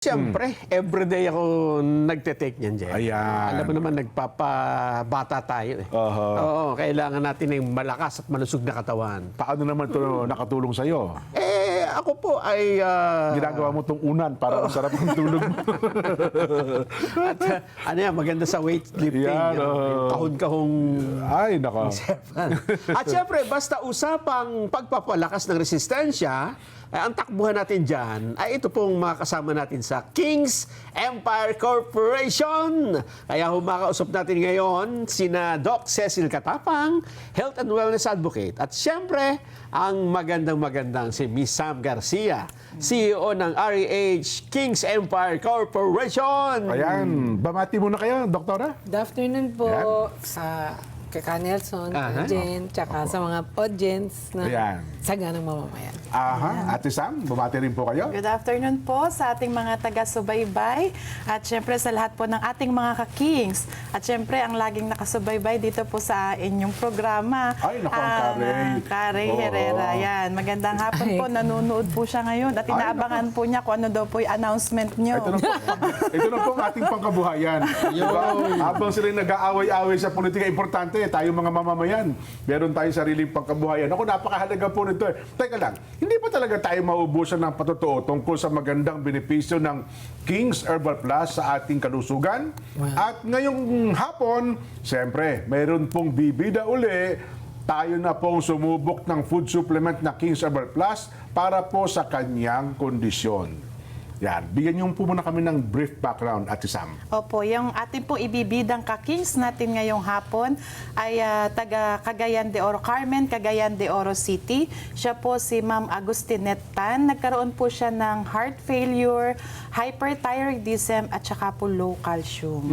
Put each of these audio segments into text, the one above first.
siyempre, everyday ako nagte-take niyan, Jeff. Ayan. Alam mo naman, nagpapabata tayo eh. Oo, kailangan natin ng malakas at malusog na katawan. Paano naman ito nakatulong sa'yo? Ako po ay... Ginagawa mo itong unan para masarap ang tulog mo. at ano yan, maganda sa weightlifting. Yan, Kahon-kahong... Ay, nako. At siyempre, basta usapang pagpapalakas ng resistensya, ang takbuhan natin dyan ay ito pong mga kasama natin sa Kings Empire Corporation. Kaya humakausap natin ngayon sina Doc Cecil Katapang, Health and Wellness Advocate. At siyempre, ang magandang si Miss Sam Garcia, CEO ng REH Kings Empire Corporation. Ayan, bamati muna kayo, doktora. Good afternoon po sa kaka Nelson, Jen, tsaka sa mga audience na saganang mamamayan. Ate Sam, bumati rin po kayo. Good afternoon po sa ating mga taga-subaybay at syempre sa lahat po ng ating mga ka-Kings. At syempre ang laging nakasubaybay dito po sa inyong programa. Ay, naku, ang Carey Herrera. Yan. Magandang hapon po. Nanonood po siya ngayon at inaabangan po niya kung ano daw po yung announcement niyo. Ito na po ang ating pangkabuhayan. Diba? Habang sila nag-aaway-aaway sa politika, importante tayong mga mamamayan. Meron tayong sariling pangkabuhayan. Ako, napakahalaga po nito. Teka lang, hindi pa talaga tayo maubusan ng patotoo tungkol sa magandang benepisyo ng King's Herbal Plus sa ating kalusugan. At ngayong hapon, siyempre, mayroon pong bibida uli. Tayo na pong sumubok ng food supplement na King's Herbal Plus para po sa kanyang kondisyon. Yan, bigyan niyo po muna kami ng brief background, Ate Sam. Opo, yung ating pong ibibidang ka-Kings natin ngayong hapon ay taga Cagayan de Oro, Carmen, Cagayan de Oro City. Siya po si Ma'am Agustinette Tan. Nagkaroon po siya ng heart failure, hyperthyroidism at saka po low calcium.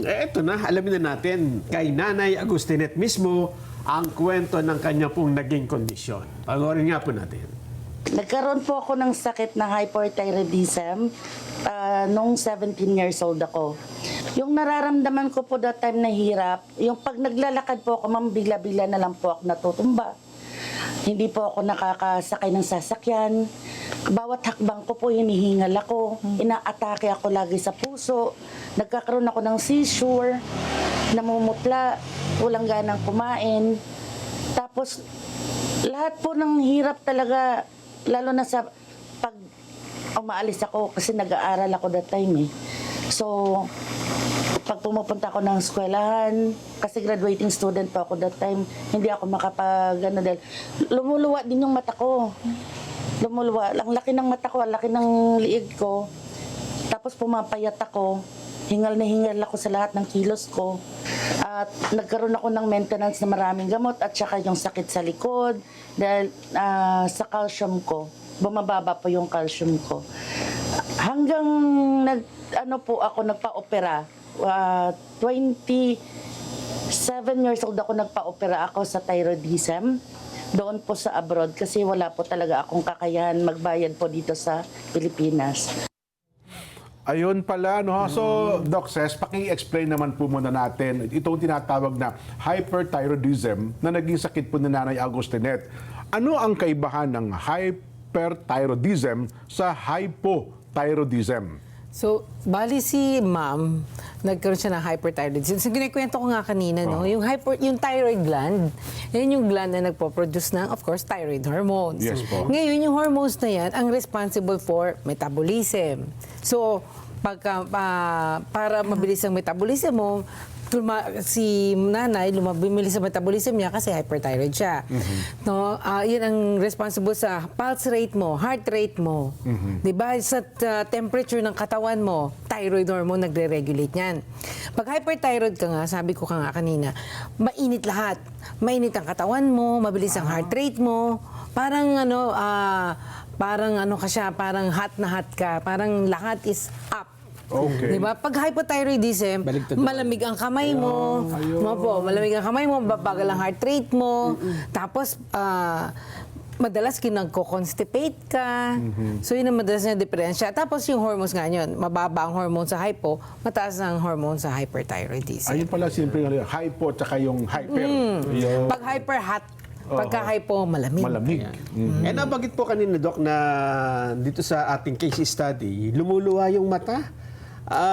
Eto na, alamin na natin kay Nanay Agustinette mismo ang kwento ng kanya pong naging kondisyon. Panoorin nga po natin. Nagkaroon po ako ng sakit na hyperthyroidism nung 17 years old ako. Yung nararamdaman ko po that time na hirap, yung pag naglalakad po ako, ma'am, bigla-bigla na lang po ako natutumba. Hindi po ako nakakasakay ng sasakyan. Bawat hakbang ko po, hinihingal ako. Inaatake ako lagi sa puso. Nagkakaroon ako ng seizure, namumutla, walang ganang kumain. Tapos, lahat po ng hirap talaga, lalo na sa pag umaalis ako kasi nag-aaral ako that time eh. So, pag pumupunta ako ng eskwelahan, kasi graduating student pa ako that time, hindi ako makapag-ano dahil lumuluwa din yung mata ko. Lumuluwa. Ang laki ng mata ko, ang laki ng liig ko. Tapos pumapayat ako. Hingal na hingal ako sa lahat ng kilos ko. At nagkaroon ako ng maintenance na maraming gamot at saka yung sakit sa likod dahil sa calcium ko. Bumababa po yung calcium ko. Hanggang nagpa-opera. 27 years old ako nagpa-opera ako sa thyroidism. Doon po sa abroad kasi wala po talaga akong kakayahan magbayad po dito sa Pilipinas. Ayun pala, no? So, Doc Ces, paki-explain naman po muna natin itong tinatawag na hyperthyroidism na naging sakit po ni Nanay Agustinette. Ano ang kaibahan ng hyperthyroidism sa hypothyroidism? So, bali si ma'am, nagkaroon siya ng hyperthyroidism. So, kinikwento ko nga kanina, no? Yung thyroid gland, yan yung gland na nagpo-produce ng, of course, thyroid hormones. Yes po. Ngayon, yung hormones na yan, ang responsible for metabolism. So, para mabilis ang metabolism mo, si nanay, bumili sa metabolism niya kasi hyperthyroid siya. No, yan ang responsible sa pulse rate mo, heart rate mo. Diba? Sa temperature ng katawan mo, thyroid hormone nagre-regulate niyan. Pag hyperthyroid ka nga, sabi ko ka nga kanina, mainit lahat. Mainit ang katawan mo, mabilis ang heart rate mo, parang ka siya, parang hot na hot ka, parang lahat is up. Okay. Diba? Pag hypothyroidism, malamig ang kamay mo. Malamig ang kamay mo, babagal ang heart rate mo. Tapos, madalas nagko-constipate ka. So, yun ang madalas na diferensya. Tapos, yung hormones nga yun, mababa ang hormone sa hypo, mataas ang hormone sa hyperthyroidism. Ayun pala, simple nga, hypo tsaka yung hyper. Pag hyper hot, Pagka hypo, malamig. Malamig. Eh, nabanggit po kanina, Doc, na dito sa ating case study, lumuluwa yung mata,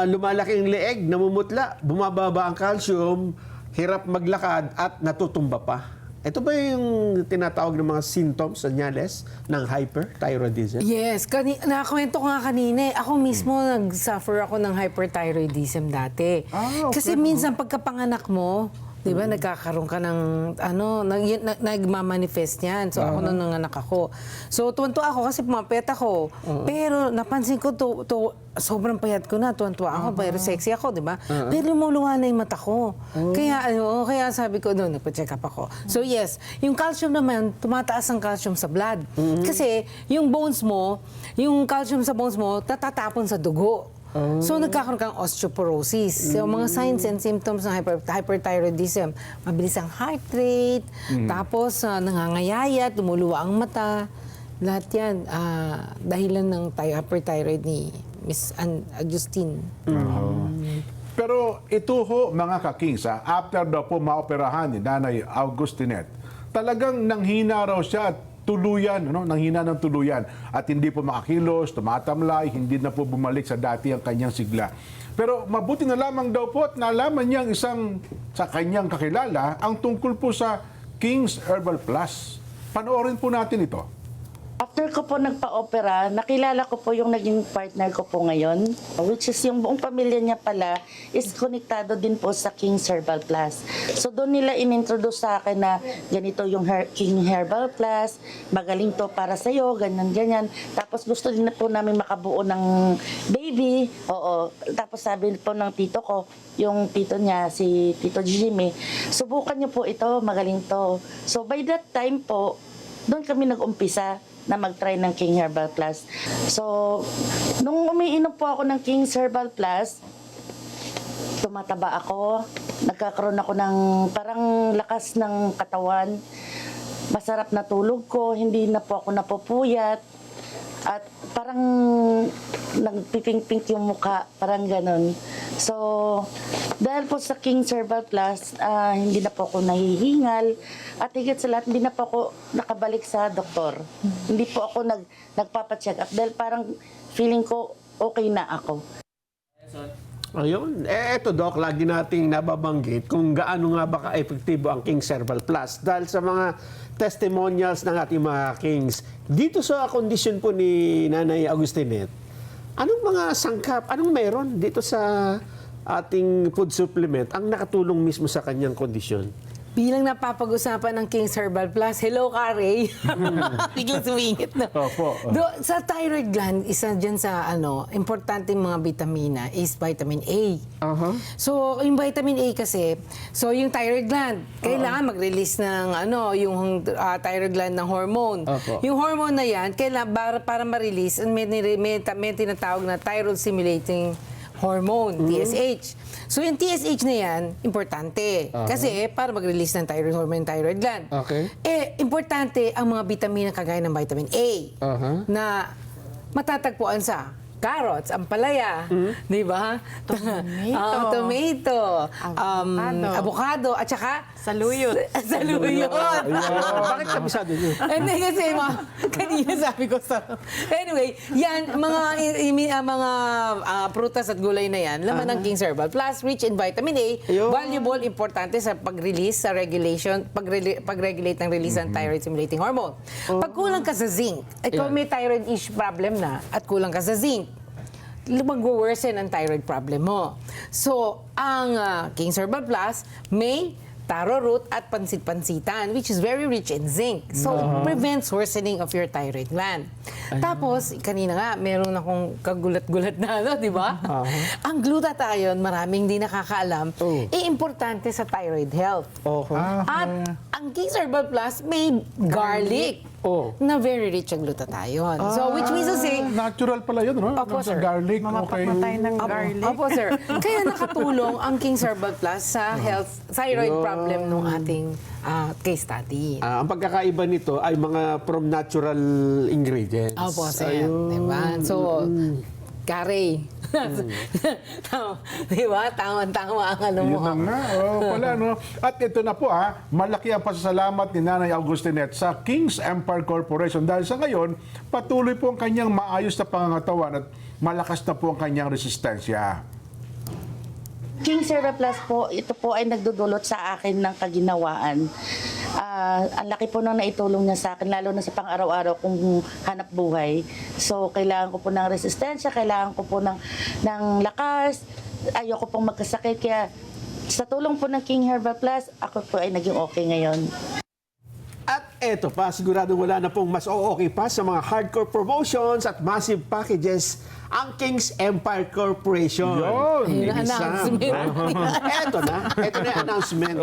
lumalaki ang leeg, namumutla, bumababa ang calcium, hirap maglakad at natutumba pa. Ito ba yung tinatawag ng mga symptoms, senyales ng hyperthyroidism? Yes, nakakwento ko nga kanina, ako mismo nag-suffer ako ng hyperthyroidism dati. Ah, okay. Kasi minsan pagkapanganak mo, di ba, nagkakaroon ka ng, nagmamanifest yan. So, ako nung nanganak ako. So, tuwan-tuwa ako kasi pumapet ako. Pero, napansin ko, sobrang payat ko na, tuwan-tuwa ako, pero sexy ako, di ba? Pero lumuluha na yung mata ko. Kaya sabi ko, nagpa-check up ako. So, yes, yung calcium naman, tumataas ang calcium sa blood. Kasi, yung bones mo, yung calcium sa bones mo, tatatapon sa dugo. So, nagkakaroon kang osteoporosis. So, mga signs and symptoms ng hyperthyroidism, mabilis ang heart rate, tapos nangangayayat, lumuluwa ang mata. Lahat yan, dahilan ng hyperthyroid ni Miss Agustin. Pero ito ho, mga ka-Kings, after daw po maoperahan ni Nanay Augustinette, talagang nanghina raw siya at tuluyan, nanghina ng tuluyan. At hindi po makakilos, tumatamlay, hindi na po bumalik sa dati ang kanyang sigla. Pero mabuti na lamang daw po at nalaman niyang isang sa kanyang kakilala ang tungkol po sa King's Herbal Plus. Panoorin po natin ito. After ko po nagpa-opera, nakilala ko po yung naging partner ko po ngayon, which is yung buong pamilya niya pala is konektado din po sa King's Herbal Plus. So doon nila inintroduce sa akin na ganito yung King Herbal Plus, magaling to para sa'yo, ganyan-ganyan. Tapos gusto din na po namin makabuo ng baby. Oo. Tapos sabi po ng tito ko, yung tito niya, si Tito Jimmy, subukan niyo po ito, magaling to. So by that time po, doon kami nag-umpisa na mag-try ng King Herbal Plus. So, nung umiinom po ako ng King's Herbal Plus, tumataba ako, nagkakaroon ako ng parang lakas ng katawan, masarap na tulog ko, hindi na po ako napupuyat, at parang nagpipink-pink yung mukha, parang ganun. So, dahil po sa King's Herbal Plus, hindi na po ako nahihingal. At higit sa lahat, hindi na po ako nakabalik sa doktor. Hindi po ako nagpapacheck up dahil parang feeling ko okay na ako. Ayun. Eto, Doc, lagi nating nababanggit kung gaano nga ba ka-epektibo ang King's Herbal Plus. Dahil sa mga testimonials ng ating mga Kings, dito sa kondisyon po ni Nanay Agustinette, anong mga sangkap, anong meron dito sa ating food supplement ang nakatulong mismo sa kanyang kondisyon? Bilang napapag-usapan ng King's Herbal Plus, hello, Kare. Biglang sumingit na. Opo. Sa thyroid gland, isa dyan sa importante mga vitamina is vitamin A. So, yung vitamin A kasi, so yung thyroid gland, kailangan mag-release ng yung thyroid gland ng hormone. Opo. Yung hormone na yan, kailangan para ma-release, may tinatawag na thyroid stimulating hormone, TSH. So yung TSH na yan, importante. Kasi para mag-release ng thyroid hormone, thyroid gland. Okay. Importante ang mga vitamina kagaya ng vitamin A na matatagpuan sa carrots, ampalaya, di ba? Tomato, avocado, at saka Saluyot. saluyot. Bakit kabisado niyo? Hindi kasi kanina sabi ko sa... Anyway, yan, mga prutas at gulay na yan, laman ng King's Herbal Plus, rich in vitamin A, Ayun. valuable, importante sa pag-release, sa regulation, pag-regulate ng release ng thyroid stimulating hormone. Pag kulang ka sa zinc, ikaw may thyroid issue problem na, at kulang ka sa zinc, mag-worsen ang thyroid problem mo. So, ang King's Herbal Plus may taro root at pansit-pansitan, which is very rich in zinc. So, it prevents worsening of your thyroid gland. Tapos, kanina nga, meron akong kagulat-gulat na, di ba? Ang glutathione, maraming di nakakaalam, importante sa thyroid health. At ang King's Herbal Plus may garlic na very rich ang glutathione. So, which means to say, Natural pala yun, no? Opo, Sa sir. garlic, okay. Mamapamatay ng garlic. Opo, sir. Kaya nakatulong ang King's Herbal Plus sa health, thyroid problem ng ating case study. Ang pagkakaiba nito ay mga from natural ingredients. Opo, sir. Diba? So, Kare, Di ba? Tama-tama ang ano mo. Yun na nga. Pala, no? At ito na po, malaki ang pasasalamat ni Nanay Augustinette sa King's Empire Corporation dahil sa ngayon, patuloy po ang kanyang maayos na pangangatawan at malakas na po ang kanyang resistensya. King Serra Plus po, ito po ay nagdudulot sa akin ng kaginawaan. Ang laki po nang naitulong niya sa akin, lalo na sa pang-araw-araw kong hanap buhay. So, kailangan ko po ng resistensya, kailangan ko po ng lakas, ayoko pong magkasakit. Kaya sa tulong po ng King Herbal Plus, ako po ay naging okay ngayon. At eto pa, sigurado wala na pong mas okay pa sa mga hardcore promotions at massive packages ang King's Empire Corporation. Yun. Yun ang announcement. Eto na yung announcement.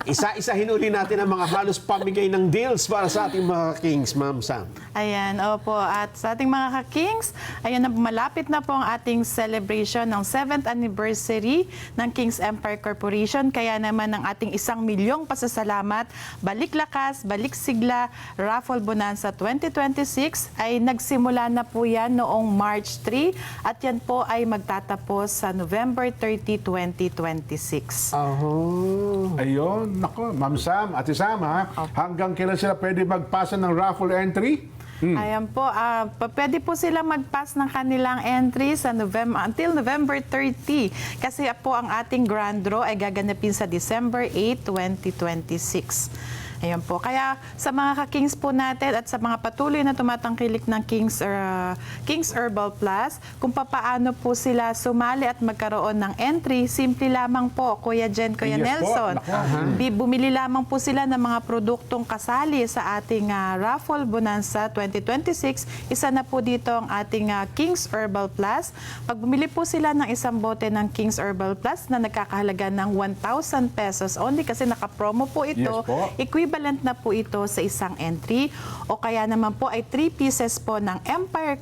Isa-isahin uli natin ang mga halos pamigay ng deals para sa ating mga Kings, Ma'am Sam. Ayan, opo. At sa ating mga ka-Kings, ayun na, malapit na po ang ating celebration ng 7th anniversary ng King's Empire Corporation. Kaya naman ang ating 1 milyong pasasalamat, balik lakas, balik sigla, Raffle Bonanza 2026 ay nagsimula na po yan noong March 3 at yan po ay magtatapos sa November 30, 2026. Ayun, nako, Ma'am Sam, Ate Sam, hanggang kailan sila pwede magpasa ng raffle entry? Ayan po, pwede po sila mag-pass ng kanilang entry sa until November 30 kasi po ang ating grand draw ay gaganapin sa December 8, 2026. Ayan po. Kaya sa mga ka-Kings po natin at sa mga patuloy na tumatangkilik ng King's Herbal Plus, kung papaano po sila sumali at magkaroon ng entry, simple lamang po, Kuya Jen, Kuya Yes po. Nelson. Naku. Bumili lamang po sila ng mga produktong kasali sa ating Raffle Bonanza 2026. Isa na po dito ang ating King's Herbal Plus. Pag bumili po sila ng isang bote ng King's Herbal Plus na nagkakahalaga ng 1,000 pesos only kasi naka-promo po ito, Yes po. equivalent na po ito sa isang entry o kaya naman po ay 3 pieces po ng Empire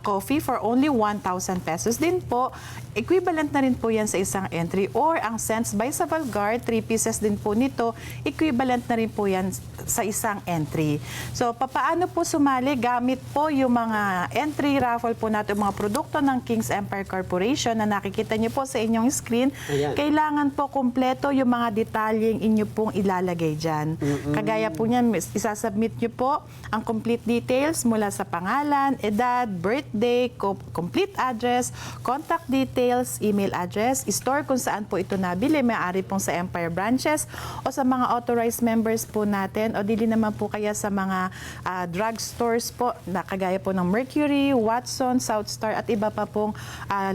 Coffee for only 1,000 pesos din po. Equivalent na rin po yan sa isang entry or ang Scents by Savalgar, 3 pieces din po nito, equivalent na rin po yan sa isang entry. So, papaano po sumali? Gamit po yung mga entry raffle po natin, mga produkto ng King's Empire Corporation na nakikita nyo po sa inyong screen. Ayan. Kailangan po kumpleto yung mga detalyeng inyo pong ilalagay dyan. Kagaya po niyan, isasubmit nyo po ang complete details mula sa pangalan, edad, birthday, complete address, contact details, email address, store kung saan po ito nabili, maaari pong sa Empire branches o sa mga authorized members po natin o dili naman po kaya sa mga drugstores po na kagaya po ng Mercury, Watson, Southstar at iba pa pong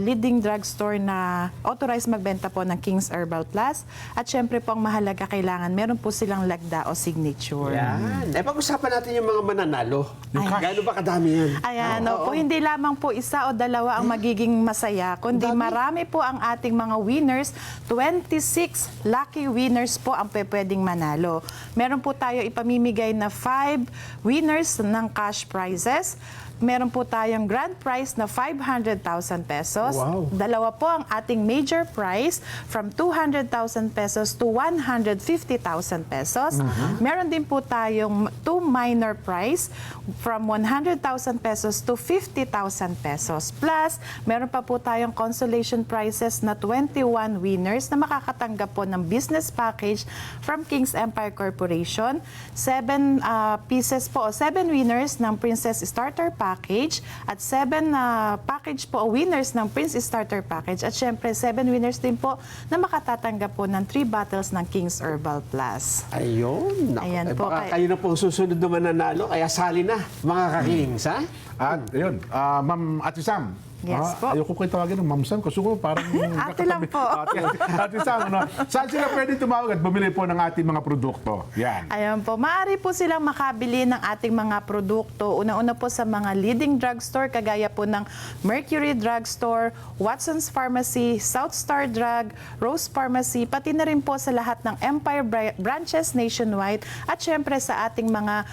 leading drugstore na authorized magbenta po ng King's Herbal Plus. At syempre po ang mahalaga, kailangan meron po silang lagda o signature. Yan. Pag-usapan natin yung mga mananalo. Gaano ba kadami yan? Ayan, po, hindi lamang po isa o dalawa ang magiging masaya, kundi marami po ang ating mga winners. 26 lucky winners po ang pwedeng manalo. Meron po tayo ipamimigay na 5 winners ng cash prizes. Meron po tayong grand prize na 500,000 pesos. Wow. Dalawa po ang ating major prize from 200,000 pesos to 150,000 pesos. Meron din po tayong 2 minor prize from 100,000 pesos to 50,000 pesos. Plus, meron pa po tayong consolation prizes na 21 winners na makakatanggap po ng business package from King's Empire Corporation. 7 pieces po o 7 winners ng Princess Starter Package at 7 package po o winners ng Prince Starter Package at syempre 7 winners din po na makatatanggap po ng 3 bottles ng King's Herbal Plus. Ayun. Naku, Ayan po, baka kayo na po ang susunod na mananalo. Kaya sali na, mga ka-Kings, ha? At, ayun, Ma'am Ate Sam. Yes po. Ayoko kayo tawagin ng Ma'am Sam kasi ko parang... Ate lang po. Ate Sam, saan sila pwede tumawag at bumili po ng ating mga produkto? Yan. Ayan po, maaari po silang makabili ng ating mga produkto. Una-una po sa mga leading drugstore, kagaya po ng Mercury Drugstore, Watson's Pharmacy, Southstar Drug, Rose Pharmacy, pati na rin po sa lahat ng Empire branches nationwide at syempre sa ating mga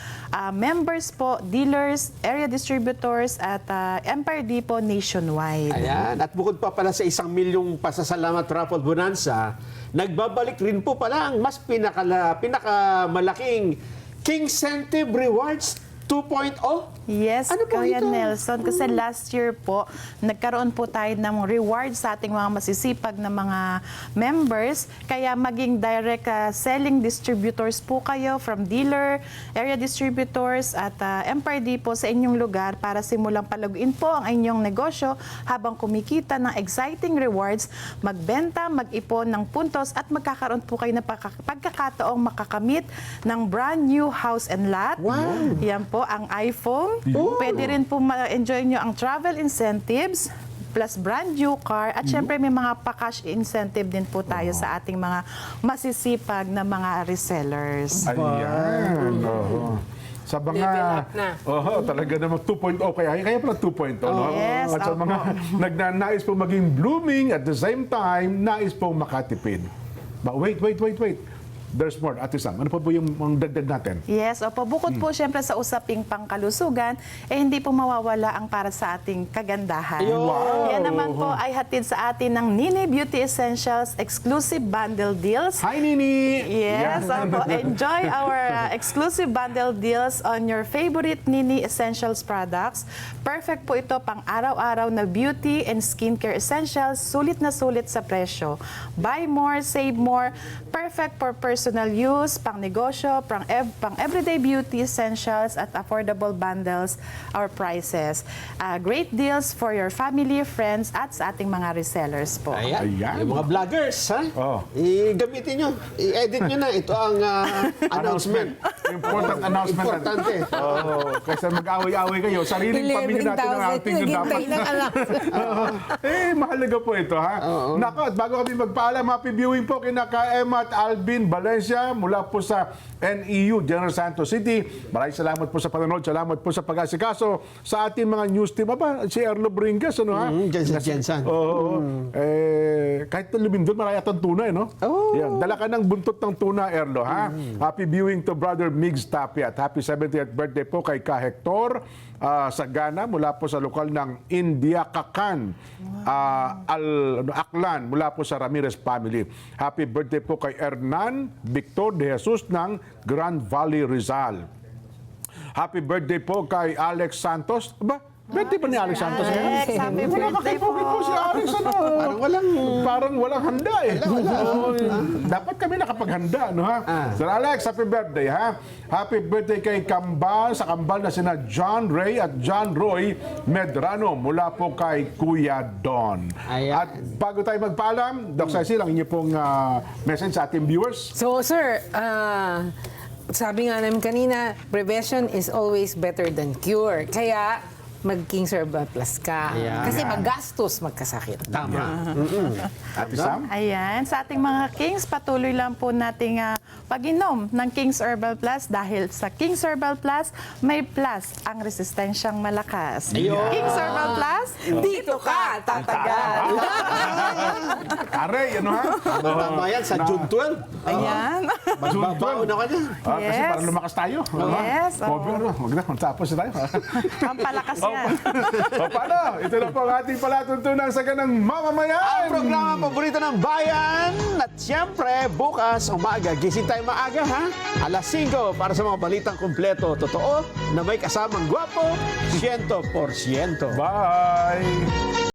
members po, dealers, area distributors at Empire Depot nationwide. Ayan. At bukod pa pala sa 1 milyong pasasalamat Raffle Bonanza, nagbabalik rin po pala ang mas pinakamalaking King Incentive Rewards 2.0 Yes, Ano po Kuya ito? Nelson. Kasi last year po, nagkaroon po tayo ng reward sa ating mga masisipag na mga members. Kaya maging direct selling distributors po kayo from dealer, area distributors at Empire Depot sa inyong lugar para simulang palaguin po ang inyong negosyo habang kumikita ng exciting rewards, magbenta, mag-ipon ng puntos at magkakaroon po kayo ng pagkakataong makakamit ng brand new house and lot. Wow. Yan po ang iPhone. Pwede rin po ma-enjoy nyo ang travel incentives plus brand new car at syempre may mga pa-cash incentive din po tayo sa ating mga masisipag na mga resellers. Ayan. Oo. Sa mga Level up na. talaga naman 2.0 kaya pala 2.0 no? Yes, At sa opo. mga nagnanais po maging blooming at the same time nais po makatipid. But wait. There's more. Ate Sam, ano pa po yung dagdag natin? Yes, opo. Bukod po syempre sa usaping pangkalusugan, hindi po mawawala ang para sa ating kagandahan. Wow. Yan naman po ay hatid sa atin ng Nini Beauty Essentials Exclusive Bundle Deals. Hi, Nini! Yes, Yan. opo. Enjoy our exclusive bundle deals on your favorite Nini Essentials products. Perfect po ito pang araw-araw na beauty and skincare essentials, sulit na sulit sa presyo. Buy more, save more. Perfect for personal use, pang negosyo, pang everyday beauty essentials at affordable bundles or prices. Great deals for your family, friends at sa ating mga resellers po. Ayan. Ayan. Yung mga vloggers, ha? Oh. I-gamitin nyo. I-edit nyo na. Ito ang announcement. Important announcement. Importante. Kaysa mag-away-away kayo, sariling pamilya natin ang 11,000 outing yung dapat. naghintay ng alam. Mahalaga po ito, ha? Nako, at bago kami magpaalam, happy viewing po kina Emma at Alvin Valencia mula po sa NEU, General Santos City. Maraming salamat po sa panonood. Salamat po sa pag-asikaso sa ating mga news team. Aba, si Erlo Bringas, ano ha? Jensen. Oo. Kahit lumindon, marami atang tuna, no? Oo. Yan. Dala ka ng buntot ng tuna, Erlo, ha? Happy viewing to Brother Migs Tapia at happy 70th birthday po kay Ka Hector sa Ghana mula po sa lokal ng India Kakan, Aklan mula po sa Ramirez family. Happy birthday po kay Hernan Victor de Jesus ng Grand Valley Rizal. Happy birthday po kay Alex Santos. Aba, birthday pa ni Alex Santos ngayon? Alex, happy Wala birthday po. kakipagin po si Alex, ano? Parang walang handa eh. Oo, dapat kami nakapaghanda, no ha? Sir Alex, happy birthday, ha? Happy birthday kay Kambal, sa Kambal na sina John Ray at John Roy Medrano mula po kay Kuya Don. Ayan. At bago tayo magpaalam, Doc Cecil, ang inyo pong message sa ating viewers. So, sir, sabi nga namin kanina, prevention is always better than cure. Kaya, mag-King's Herbal Plus ka. Ayan. Kasi magastos magkasakit. Tama. Ate Sam? Ayan, sa ating mga Kings, patuloy lang po nating pag-inom ng King's Herbal Plus dahil sa King's Herbal Plus, may plus ang resistensyang malakas. Ayun. King's Herbal Plus, dito ka tatagal. Aray, ano ha? Tama yan sa June 12. Ayan. Magbabaon na ka dyan. Kasi Yes. para lumakas tayo. Yes, oo. Huwag na, magtapos na tayo. Pampalakas yan. O paano? Ito na po ang ating palatuntunan sa ganang mamamayan. Ang programa paborito ng bayan. At siyempre, bukas umaga, gising tayo maaga ha. Alas 5 para sa mga balitang kumpleto. Totoo na may kasamang gwapo, 100%. Bye!